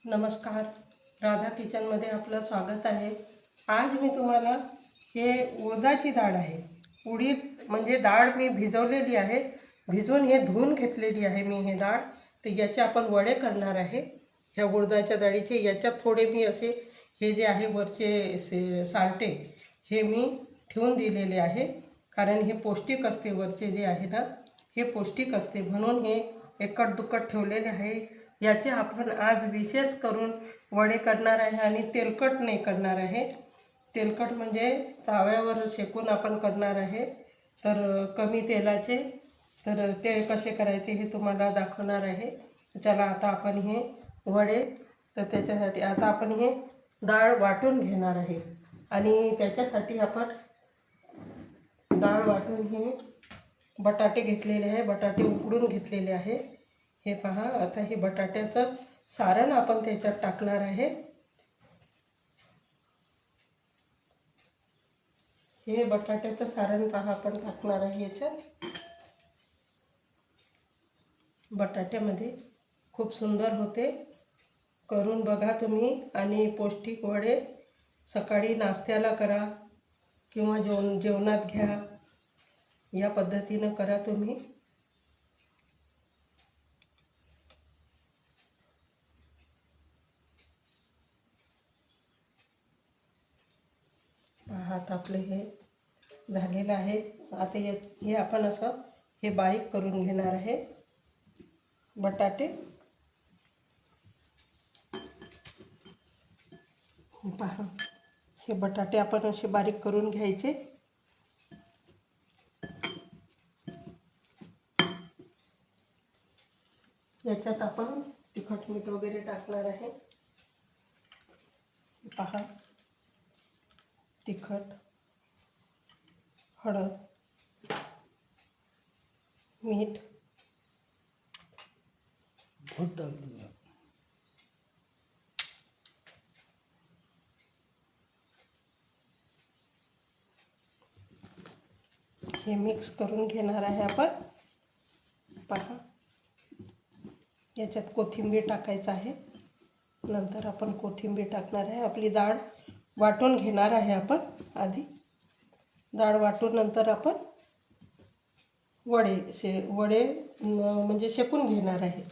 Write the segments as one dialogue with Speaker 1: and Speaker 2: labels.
Speaker 1: नमस्कार, राधा किचनमध्ये आपलं स्वागत आहे। आज मी तुम्हाला हे उडदाची डाळ आहे, उडीद म्हणजे डाळ मी भिजवलेली आहे, भिजवून हे धुवून घेतलेली आहे मी हे डाळ। तर याचे आपण वडे करणार आहे ह्या उडदाच्या डाळीचे। याच्यात थोडे मी असे हे जे आहे वरचे साल्टे हे मी ठेवून दिलेले आहे, कारण हे पौष्टिक असते। वरचे जे आहे ना हे पौष्टिक असते, म्हणून हे एकट दुक्कट ठेवलेले आहे। याचे आपण आज विशेष करून वडे करणार आहे आणि तेलकट नाही करणार आहे। तेलकट म्हणजे तव्यावर शेकून आपण करणार आहे, तर कमी तेलाचे। तर ते कसे करायचे हे तुम्हाला दाखवणार आहे। चला आता आपण हे वडे, तर त्याच्यासाठी आता आपण हे डाळ वाटून घेणार आहे आणि त्याच्यासाठी आपण डाळ वाटून हे बटाटे घेतलेले आहे, बटाटे उकडून घेतलेले आहे। हे पहा, आता हे बटाट्याचं सारण आपण त्याच्यात टाकणार आहे। हे बटाट्याचं सारण पहा आपण टाकणार आहे याच्यात। बटाट्यामध्ये खूप सुंदर होते, करून बघा तुम्ही। आणि पौष्टिक वडे सकाळी नाश्त्याला करा किंवा जेवणात घ्या, या पद्धतीनं करा तुम्ही। आता आपले हे झालेलं आहे। आता हे आपण असं हे बारीक करून घेणार आहे बटाटे। पहा, हे बटाटे आपण असे बारीक करून घ्यायचे। याच्यात आपण तिखट मीठ वगैरे टाकणार आहे। पहा, तिखट, हळद, मीठ, हे मिक्स करून घेणार आहे आपण। पहा, याच्यात कोथिंबीर टाकायचं आहे, नंतर आपण कोथिंबीर टाकणार आहे। आपली डाळ वाटून घेणार आहे आपण आधी। डाळ वाटून नंतर आपण वडे म्हणजे शेकून घेणार आहे।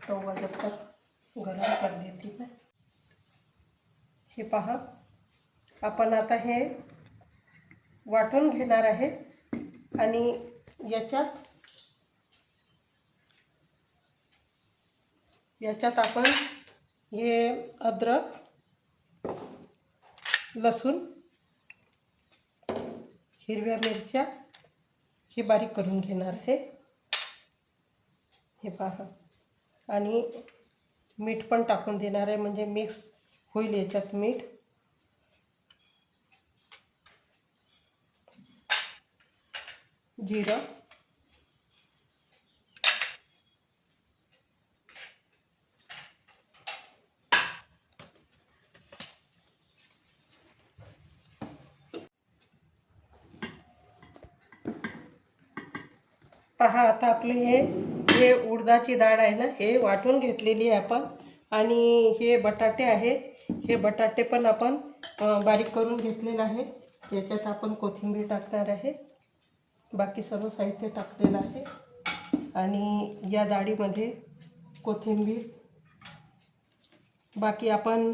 Speaker 1: तवा जब तक गरम कर देती मैं। हे पहा, आपण आता हे वाटून घेणार आहे आणि याच्यात आपण हे अद्रक, लसूण, हिरव्या मिरच्या हे बारीक करून घेणार आहे। हे पहा, आणि मीठ पण टाकून देणार आहे, म्हणजे मिक्स होईल याच्यात मीठ। जिरं, पहा, आता आपले हे उडदाची डाळ आहे ना, हे वाटून घेतलेली आहे आपण। आणि हे बटाटे आहे, हे बटाटे पण आपण बारीक करून घेतलेलं आहे। याच्यात आपण कोथिंबीर टाकणार आहे, बाकी सर्व साहित्य टाकलेलं आहे। आणि या डाळीमध्ये कोथिंबीर, बाकी आपण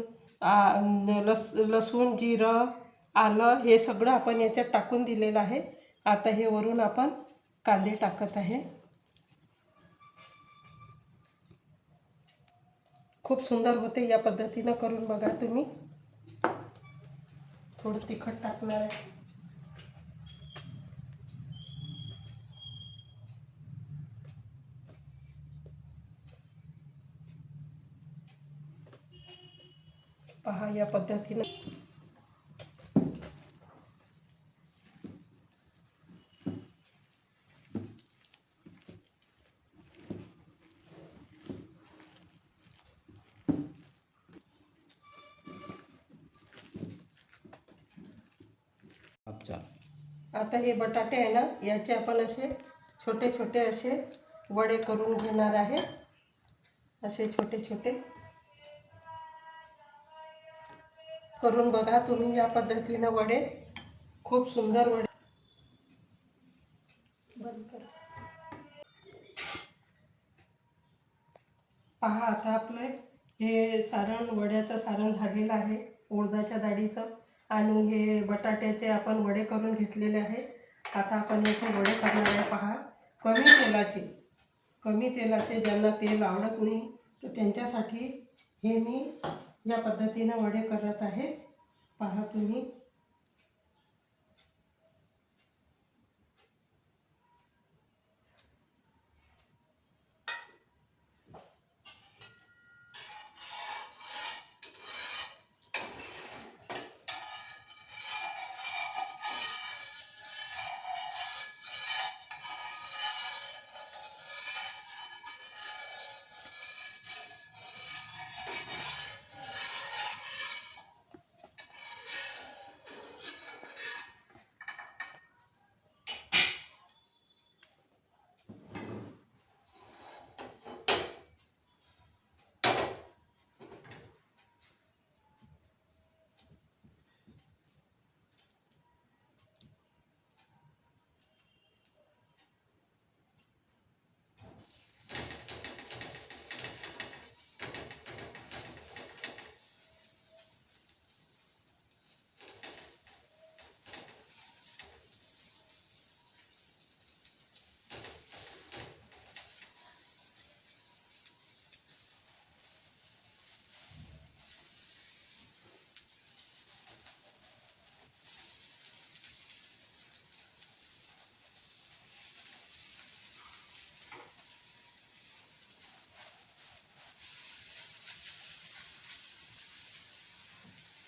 Speaker 1: लसूण, जिरं, आलं हे सगळं आपण याच्यात टाकून दिलेलं आहे। आता हे वरून आपण कांदे टाकत आहे। खूप सुंदर होते, या पद्धतीनं करून बघा तुम्ही। थोडं तिखट टाकणार आहे। पहा, या पद्धतीनं आता हे बटाटे आहे ना, याचे आपण असे छोटे छोटे असे वडे करून घेणार आहे. असे छोटे छोटे करून बघा तुम्ही या पद्धतीनं वडे. खूप सुंदर वडे. बंद कर. पहा आता आपलं हे सारण, वड्याचं सारण झालेलं आहे उडदाच्या डाळीचं. आणि हे बटाट्याचे आपण वडे करून घेतलेले आहे. आता आपण याचे वडे करणार आहे. पहा, कमी तेलाचे ज्यांना तेल आवडत नाही तर त्यांच्यासाठी हे मी या पद्धतीनं वडे करत आहे. पहा तुम्ही.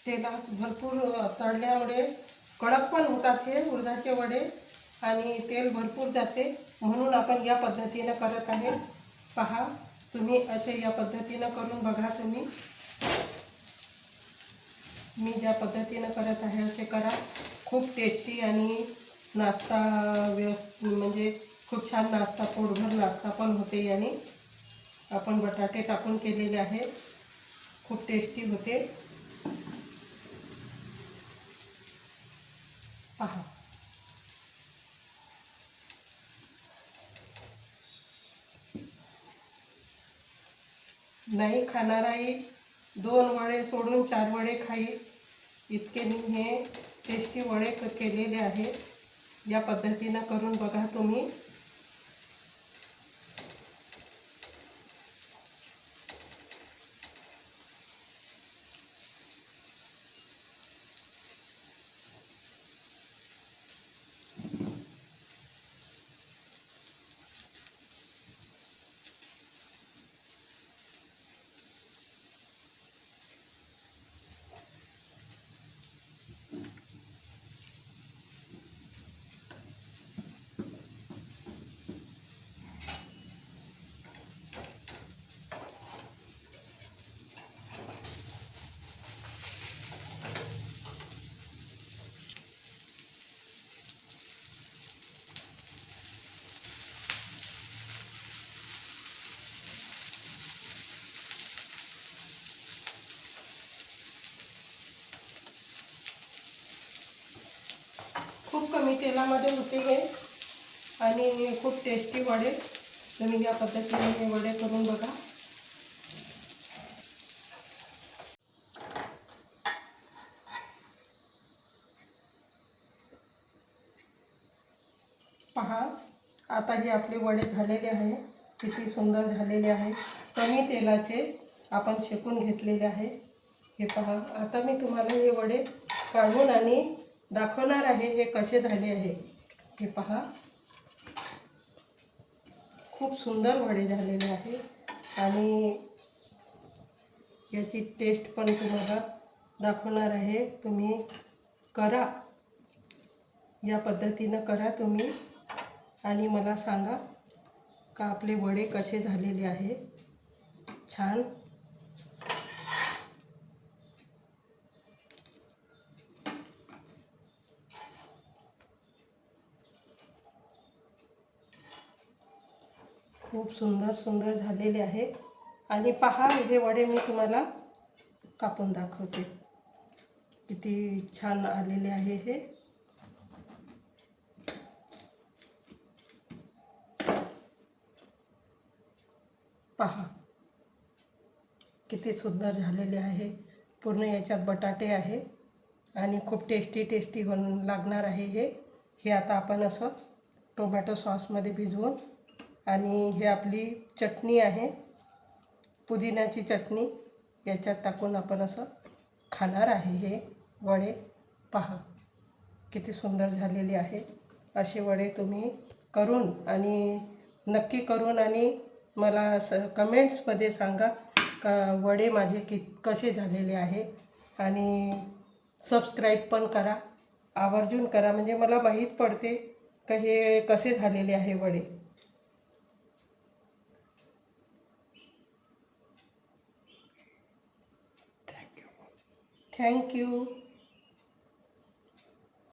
Speaker 1: तेलात भरपूर तळल्यामुळे कडक पण होतात हे उडदाचे वडे आणि तेल भरपूर जाते, म्हणून आपण या पद्धतीनं करत आहे. पहा तुम्ही असे या पद्धतीनं करून बघा तुम्ही. मी ज्या पद्धतीनं करत आहे असे करा. खूप टेस्टी आणि नाश्ता म्हणजे खूप छान नाश्ता, पोटभर नाश्ता पण होते. याने आपण बटाटे टाकून केलेले आहे. खूप टेस्टी होते. पहा नाही खाणाराही 2 वडे सोडून 4 वडे खाईल इतके मी हे टेस्टी वडे केलेले आहे. या पद्धतीनं करून बघा तुम्ही. खूप कमी तेलामध्ये होते हे आणि खूप टेस्टी वडे. तुम्ही या पद्धतीने हे वडे करून बघा. पहा आता हे आपले वडे झालेले आहे. किती सुंदर झालेले आहे. कमी तेलाचे आपण शेकून घेतलेले आहे. हे पहा. आता मी तुम्हाला हे वडे काढून आणि दाखवणार आहे हे कसे झाले आहे. हे पहा, खूप सुंदर वडे झालेले आहे आणि याची टेस्ट पण तुम्हाला दाखवणार आहे. तुम्ही करा, या पद्धतीनं करा तुम्ही आणि मला सांगा का आपले वडे कसे झालेले आहे. छान. खूप सुंदर सुंदर झालेले आहे. आणि पहा, हे वडे मी तुम्हाला कापून दाखवते. किती छान आलेले आहे हे. पहा किती सुंदर झालेले आहे. पूर्ण याच्यात बटाटे आहे आणि खूप टेस्टी टेस्टी लागणार आहे हे. हे आता आपण असं टोमॅटो सॉसमध्ये भिजवून, आणि हे आपली चटणी आहे, पुदिन्याची चटणी, याच्यात टाकून आपण असं खाणार आहे हे वडे. पहा किती सुंदर झालेले आहे. असे वडे तुम्ही करून आणि नक्की करून आणि मला कमेंट्समध्ये सांगा का वडे माझे कसे झालेले आहे. आणि सबस्क्राईब पण करा, आवर्जून करा, म्हणजे मला माहीत पडते का हे कसे झालेले आहे वडे. थँक्यू.